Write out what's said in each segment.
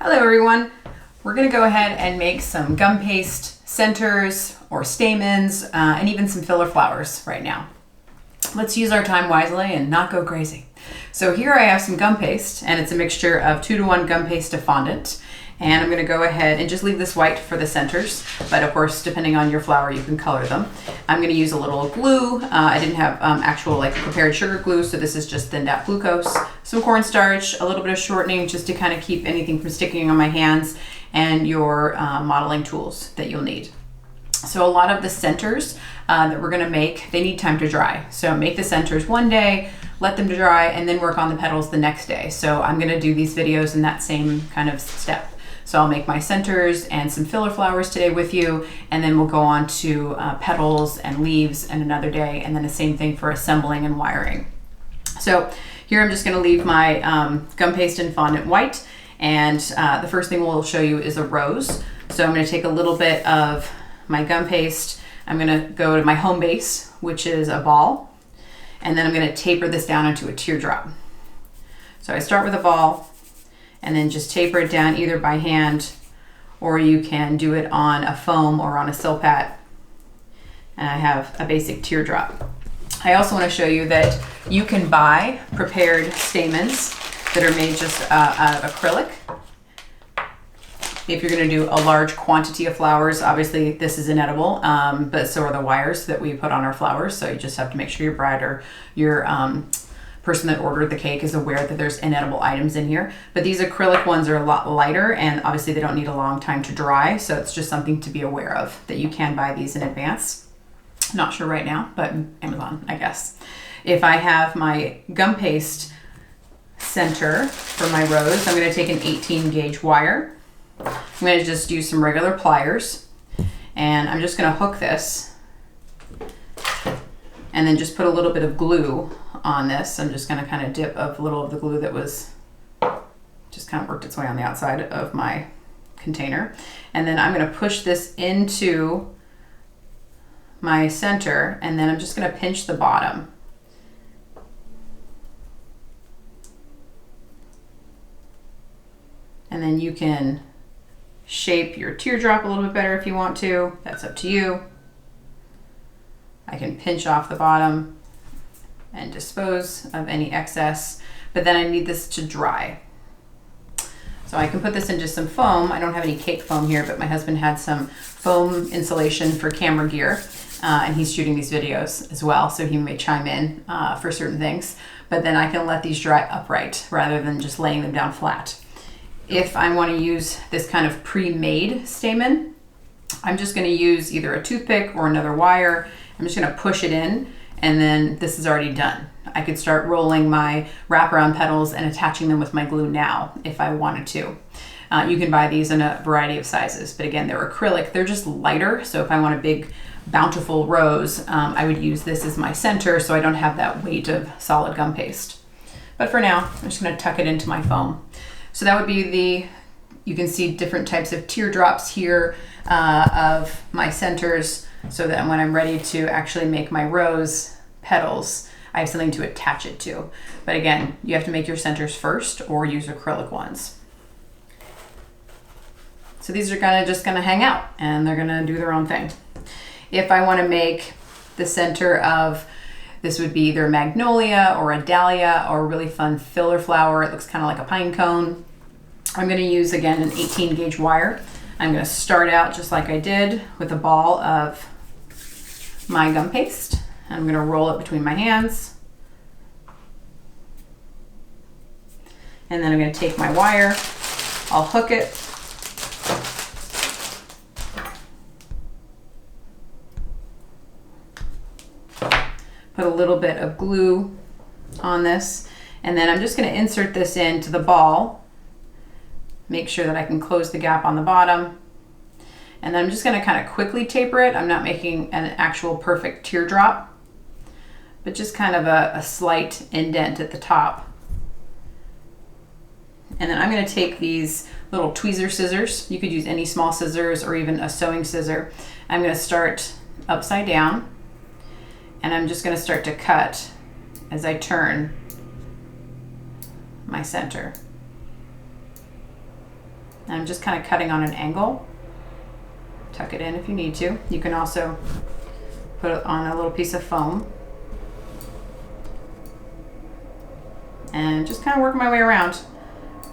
Hello everyone. We're going to go ahead and make some gum paste centers or stamens and even some filler flowers right now. Let's use our time wisely and not go crazy. So here I have some gum paste, and it's a mixture of 2-to-1 gum paste to fondant. And I'm going to go ahead and just leave this white for the centers, but of course, depending on your flower, you can color them. I'm going to use a little glue. I didn't have actual prepared sugar glue, so this is just thinned out glucose, some cornstarch, a little bit of shortening just to kind of keep anything from sticking on my hands, and your modeling tools that you'll need. So a lot of the centers that we're going to make, they need time to dry. So make the centers one day, let them dry, and then work on the petals the next day. So I'm going to do these videos in that same kind of step. So I'll make my centers and some filler flowers today with you, and then we'll go on to petals and leaves and another day, and then the same thing for assembling and wiring. So here I'm just going to leave my gum paste and fondant white, and the first thing we'll show you is a rose. So I'm going to take a little bit of my gum paste. I'm going to go to my home base, which is a ball, and then I'm going to taper this down into a teardrop. So I start with a ball, and then just taper it down either by hand, or you can do it on a foam or on a silpat. And I have a basic teardrop. I also want to show you that you can buy prepared stamens that are made just out of acrylic. If you're going to do a large quantity of flowers, obviously this is inedible, but so are the wires that we put on our flowers. So you just have to make sure your bride or your person that ordered the cake is aware that there's inedible items in here. But these acrylic ones are a lot lighter, and obviously they don't need a long time to dry. So it's just something to be aware of, that you can buy these in advance. Not sure right now, but Amazon, I guess. If I have my gum paste center for my rose, I'm going to take an 18 gauge wire. I'm going to just use some regular pliers, and I'm just going to hook this and then just put a little bit of glue on this. I'm just going to kind of dip a little of the glue that was just kind of worked its way on the outside of my container. And then I'm going to push this into my center, and then I'm just going to pinch the bottom. And then you can shape your teardrop a little bit better if you want to. That's up to you. I can pinch off the bottom and dispose of any excess, but then I need this to dry. So I can put this into some foam. I don't have any cake foam here, but my husband had some foam insulation for camera gear, and he's shooting these videos as well, so he may chime in for certain things. But then I can let these dry upright rather than just laying them down flat. If I want to use this kind of pre-made stamen, I'm just going to use either a toothpick or another wire. I'm just going to push it in, and then this is already done. I could start rolling my wraparound petals and attaching them with my glue now if I wanted to. You can buy these in a variety of sizes, but again, they're acrylic. They're just lighter, so if I want a big, bountiful rose, I would use this as my center so I don't have that weight of solid gum paste. But for now, I'm just going to tuck it into my foam. So that would be you can see different types of teardrops here of my centers, so that when I'm ready to actually make my rose petals, I have something to attach it to. But again, you have to make your centers first or use acrylic ones. So these are just gonna hang out, and they're gonna do their own thing. If I want to make the center of, this would be either magnolia or a dahlia or a really fun filler flower. It looks kind of like a pine cone. I'm going to use, again, an 18 gauge wire. I'm going to start out just like I did with a ball of my gum paste. I'm going to roll it between my hands. And then I'm going to take my wire. I'll hook it. Put a little bit of glue on this, and then I'm just going to insert this into the ball. Make sure that I can close the gap on the bottom, and then I'm just going to kind of quickly taper it. I'm not making an actual perfect teardrop, but just kind of a slight indent at the top. And then I'm going to take these little tweezer scissors. You could use any small scissors or even a sewing scissor. I'm going to start upside down, and I'm just going to start to cut as I turn my center. And I'm just kind of cutting on an angle. Tuck it in if you need to. You can also put it on a little piece of foam. And just kind of work my way around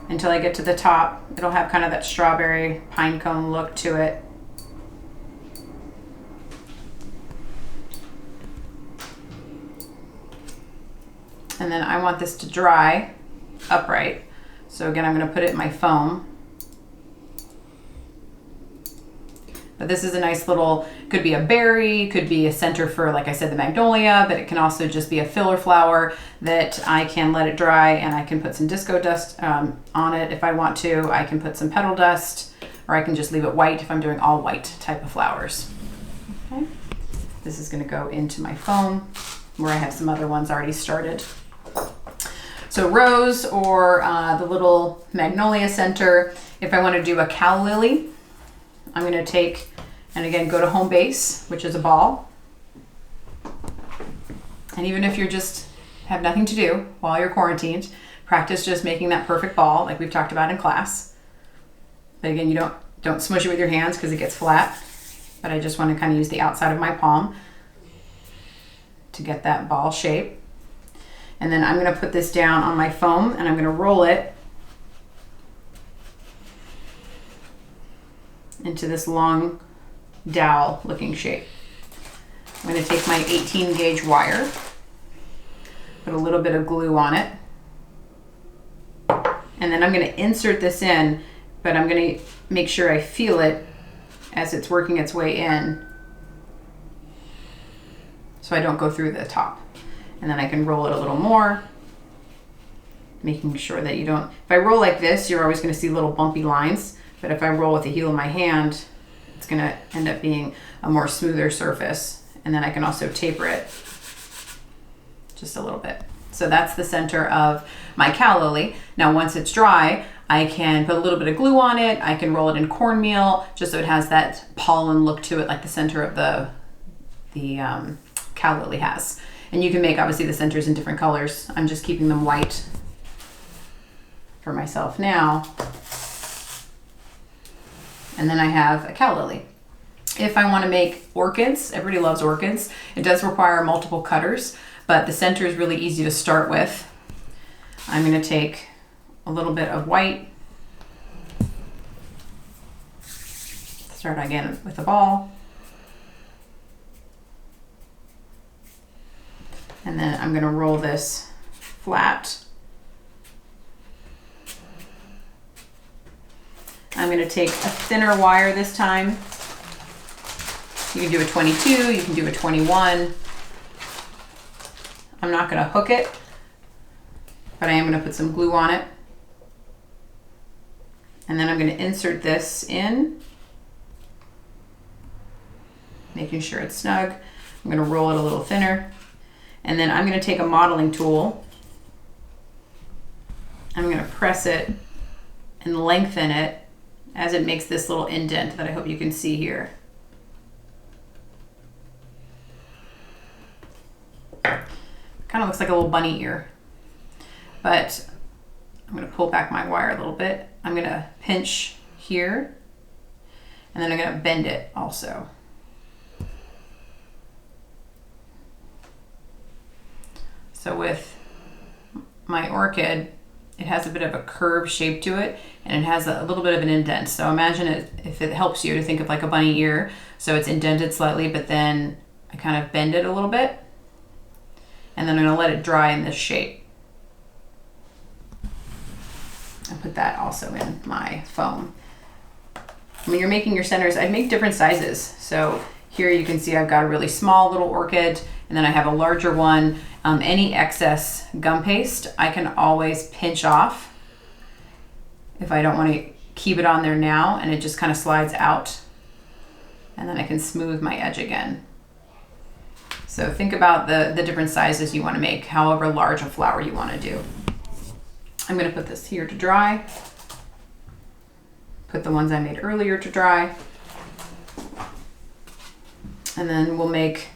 until I get to the top. It'll have kind of that strawberry pine cone look to it. And then I want this to dry upright. So again, I'm going to put it in my foam. But this is a nice little, could be a berry, could be a center for, like I said, the magnolia, but it can also just be a filler flower that I can let it dry, and I can put some disco dust on it if I want to. I can put some petal dust, or I can just leave it white if I'm doing all white type of flowers. Okay. This is going to go into my foam where I have some other ones already started. So rose or the little magnolia center. If I want to do a Calla Lily, I'm going to take, and again, go to home base, which is a ball. And even if you're just have nothing to do while you're quarantined, practice just making that perfect ball like we've talked about in class. But again, you don't smush it with your hands because it gets flat. But I just want to kind of use the outside of my palm to get that ball shape. And then I'm going to put this down on my foam and I'm going to roll it into this long dowel looking shape. I'm going to take my 18 gauge wire, put a little bit of glue on it, and then I'm going to insert this in, but I'm going to make sure I feel it as it's working its way in so I don't go through the top. And then I can roll it a little more, making sure that you don't, if I roll like this, you're always going to see little bumpy lines. But if I roll with the heel of my hand, it's going to end up being a more smoother surface. And then I can also taper it just a little bit. So that's the center of my Calla Lily. Now once it's dry, I can put a little bit of glue on it. I can roll it in cornmeal just so it has that pollen look to it like the center of the Calla Lily has. And you can make obviously the centers in different colors. I'm just keeping them white for myself now. And then I have a Calla Lily. If I want to make orchids, everybody loves orchids. It does require multiple cutters, but the center is really easy to start with. I'm going to take a little bit of white. Start again with a ball. And then I'm going to roll this flat. I'm going to take a thinner wire this time. You can do a 22, you can do a 21. I'm not going to hook it, but I am going to put some glue on it. And then I'm going to insert this in, making sure it's snug. I'm going to roll it a little thinner. And then I'm going to take a modeling tool. I'm going to press it and lengthen it as it makes this little indent that I hope you can see here. Kind of looks like a little bunny ear. But I'm going to pull back my wire a little bit. I'm going to pinch here, and then I'm going to bend it also. So with my orchid, it has a bit of a curved shape to it, and it has a little bit of an indent. So imagine it, if it helps you to think of like a bunny ear. So it's indented slightly, but then I kind of bend it a little bit, and then I'm gonna let it dry in this shape. I'll put that also in my foam. When you're making your centers, I make different sizes. So here you can see I've got a really small little orchid, and then I have a larger one. Any excess gum paste, I can always pinch off if I don't want to keep it on there now, and it just kind of slides out. And then I can smooth my edge again. So think about the different sizes you want to make, however large a flower you want to do. I'm going to put this here to dry. Put the ones I made earlier to dry. And then we'll make,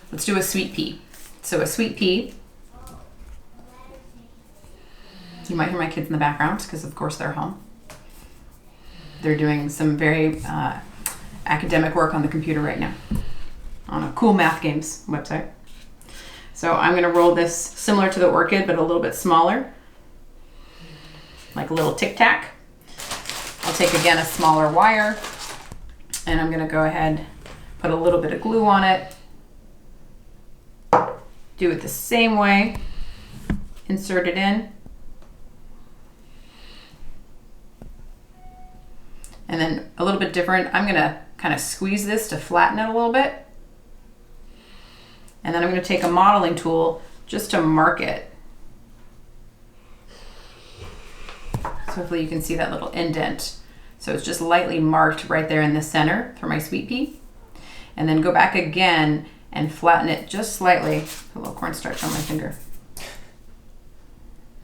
let's do a sweet pea. So a sweet pea, you might hear my kids in the background because of course they're home. They're doing some very academic work on the computer right now on a cool math games website. So I'm going to roll this similar to the orchid, but a little bit smaller, like a little tic-tac. I'll take, again, a smaller wire, and I'm going to go ahead, put a little bit of glue on it. Do it the same way. Insert it in. And then a little bit different, I'm going to kind of squeeze this to flatten it a little bit. And then I'm going to take a modeling tool just to mark it. So hopefully you can see that little indent. So it's just lightly marked right there in the center for my sweet pea. And then go back again and flatten it just slightly. Put a little cornstarch on my finger.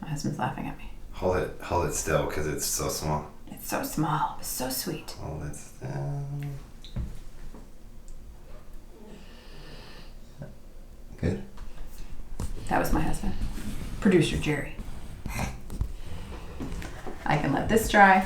My husband's laughing at me. Hold it still because it's so small. It's so small, but so sweet. Hold it still. Good. That was my husband. Producer Jerry. I can let this dry.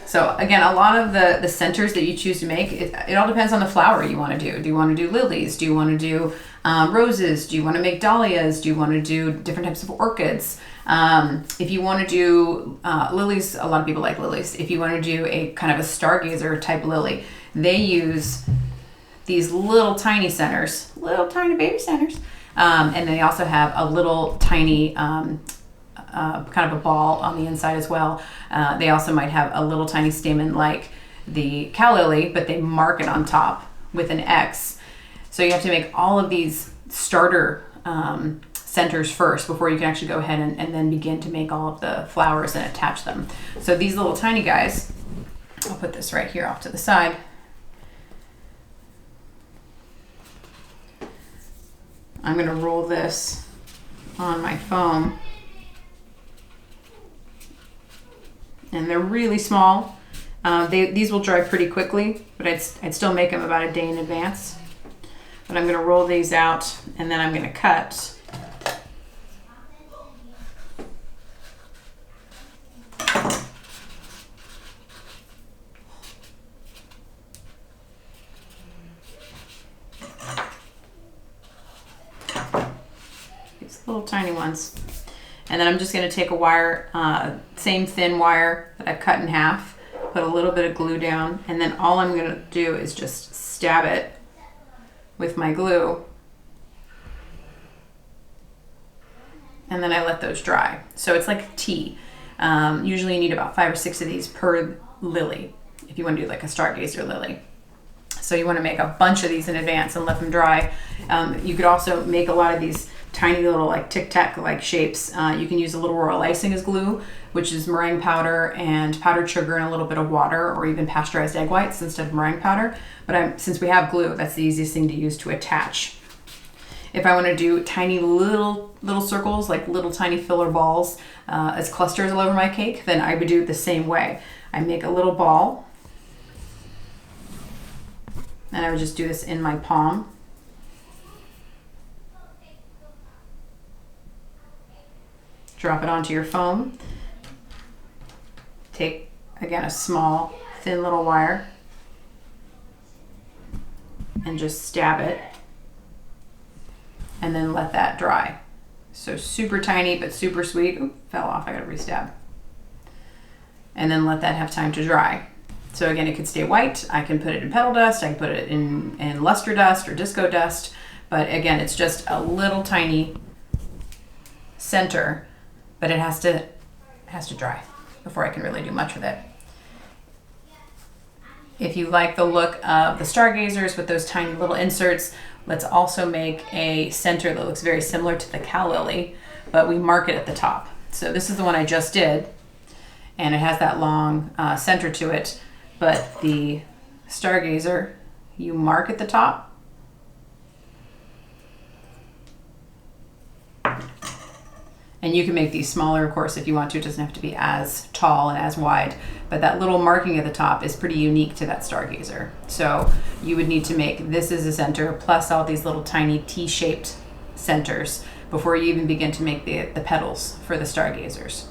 So again, a lot of the centers that you choose to make, it all depends on the flower you want to do. Do you want to do lilies? Do you want to do roses? Do you want to make dahlias? Do you want to do different types of orchids? If you want to do lilies, a lot of people like lilies. If you want to do a kind of a stargazer type lily, they use these little tiny centers, little tiny baby centers. And they also have a little tiny kind of a ball on the inside as well. They also might have a little tiny stamen like the Calla Lily, but they mark it on top with an X. So you have to make all of these starter centers first before you can actually go ahead and then begin to make all of the flowers and attach them. So these little tiny guys, I'll put this right here off to the side. I'm going to roll this on my foam. And they're really small. These will dry pretty quickly, but I'd still make them about a day in advance. But I'm going to roll these out, and then I'm going to cut. These little tiny ones. And then I'm just going to take a wire, same thin wire that I've cut in half, put a little bit of glue down, and then all I'm going to do is just stab it with my glue. And then I let those dry. So it's like tea. Usually you need about 5 or 6 of these per lily if you want to do like a stargazer lily. So you want to make a bunch of these in advance and let them dry. You could also make a lot of these tiny little like tic-tac like shapes. You can use a little royal icing as glue, which is meringue powder and powdered sugar and a little bit of water, or even pasteurized egg whites instead of meringue powder. But since we have glue, that's the easiest thing to use to attach. If I want to do tiny little circles, like little tiny filler balls as clusters all over my cake, then I would do it the same way. I make a little ball, and I would just do this in my palm. Drop it onto your foam. Take, again, a small, thin little wire and just stab it, and then let that dry. So super tiny, but super sweet. Oop, fell off, I gotta restab. And then let that have time to dry. So again, it could stay white. I can put it in petal dust. I can put it in luster dust or disco dust. But again, it's just a little tiny center, but it has to dry before I can really do much with it. If you like the look of the stargazers with those tiny little inserts, let's also make a center that looks very similar to the Calla Lily, but we mark it at the top. So this is the one I just did, and it has that long center to it, but the stargazer, you mark at the top. And you can make these smaller, of course, if you want to. It doesn't have to be as tall and as wide. But that little marking at the top is pretty unique to that stargazer. So you would need to make this as a center, plus all these little tiny T-shaped centers before you even begin to make the petals for the stargazers.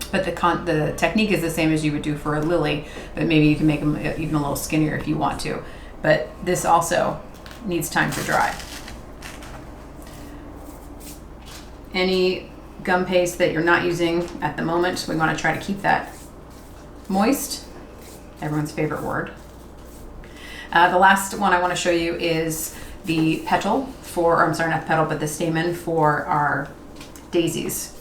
but the technique is the same as you would do for a lily, but maybe you can make them even a little skinnier if you want to. But this also needs time to dry. Any gum paste that you're not using at the moment, we want to try to keep that moist. Everyone's favorite word. The last one I want to show you is the petal for, or I'm sorry, not the petal, but the stamen for our daisies.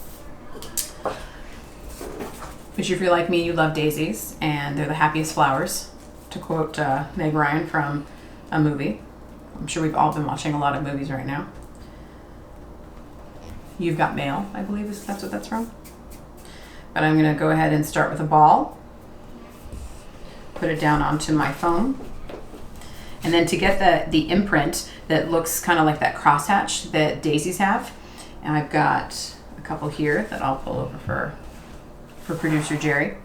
Which if you're like me, you love daisies, and they're the happiest flowers, to quote Meg Ryan from a movie. I'm sure we've all been watching a lot of movies right now. You've Got Mail, I believe that's what that's from. But I'm going to go ahead and start with a ball. Put it down onto my foam. And then to get the imprint that looks kind of like that crosshatch that daisies have, and I've got a couple here that I'll pull over for producer Jerry.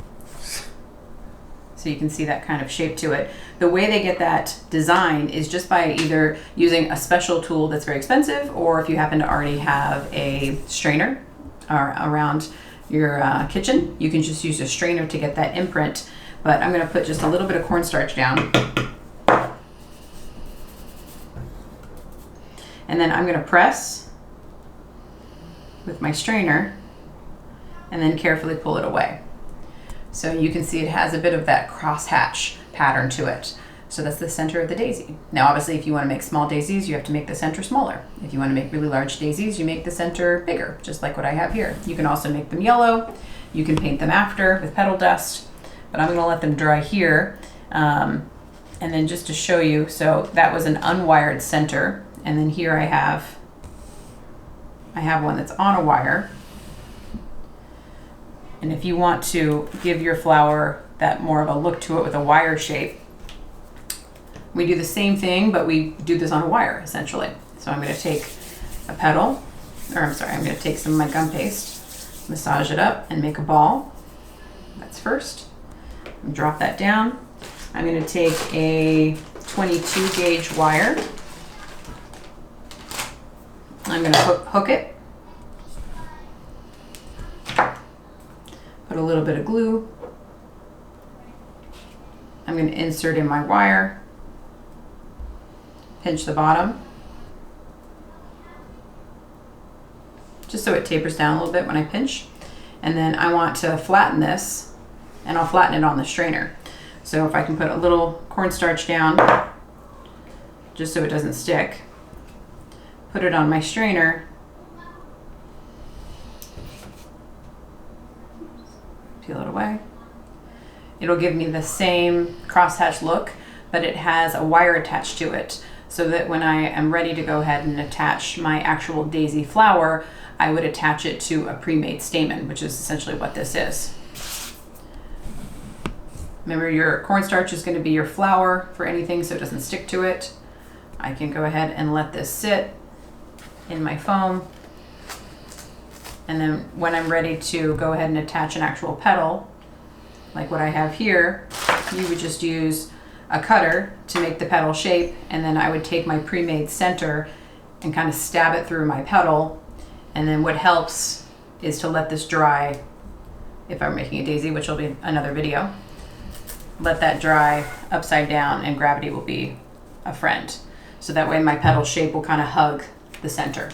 So you can see that kind of shape to it. The way they get that design is just by either using a special tool that's very expensive, or if you happen to already have a strainer around your kitchen, you can just use a strainer to get that imprint. But I'm going to put just a little bit of cornstarch down. And then I'm going to press with my strainer and then carefully pull it away. So you can see it has a bit of that crosshatch pattern to it. So that's the center of the daisy. Now obviously if you want to make small daisies, you have to make the center smaller. If you want to make really large daisies, you make the center bigger, just like what I have here. You can also make them yellow. You can paint them after with petal dust, but I'm going to let them dry here. And then just to show you, so that was an unwired center. And then here I have one that's on a wire. And if you want to give your flower that more of a look to it with a wire shape, we do the same thing, but we do this on a wire essentially. So I'm going to take a petal, I'm going to take some of my gum paste, massage it up and make a ball. That's first. Drop that down. I'm going to take a 22 gauge wire. I'm going to hook it. Put a little bit of glue. I'm going to insert in my wire. Pinch the bottom. Just so it tapers down a little bit when I pinch. And then I want to flatten this, and I'll flatten it on the strainer. So if I can put a little cornstarch down, just so it doesn't stick, put it on my strainer, peel it away. It'll give me the same crosshatch look, but it has a wire attached to it, so that when I am ready to go ahead and attach my actual daisy flower, I would attach it to a pre-made stamen, which is essentially what this is. Remember, your cornstarch is going to be your flour for anything, so it doesn't stick to it. I can go ahead and let this sit in my foam. And then when I'm ready to go ahead and attach an actual petal, like what I have here, you would just use a cutter to make the petal shape, and then I would take my pre-made center and kind of stab it through my petal. And then what helps is to let this dry. If I'm making a daisy, which will be another video, let that dry upside down and gravity will be a friend. So that way my petal shape will kind of hug the center.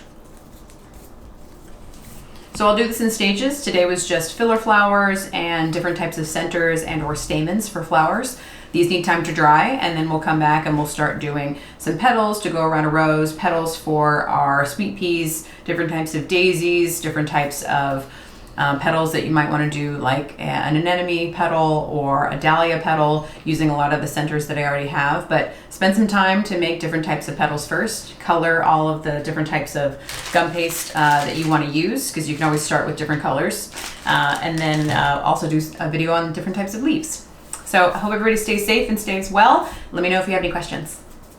So I'll do this in stages. Today was just filler flowers and different types of centers and or stamens for flowers. These need time to dry, and then we'll come back and we'll start doing some petals to go around a rose, petals for our sweet peas, different types of daisies, different types of petals that you might want to do, like an anemone petal or a dahlia petal, using a lot of the centers that I already have. But spend some time to make different types of petals first. Color all of the different types of gum paste that you want to use, because you can always start with different colors. And then also do a video on different types of leaves. So I hope everybody stays safe and stays well. Let me know if you have any questions.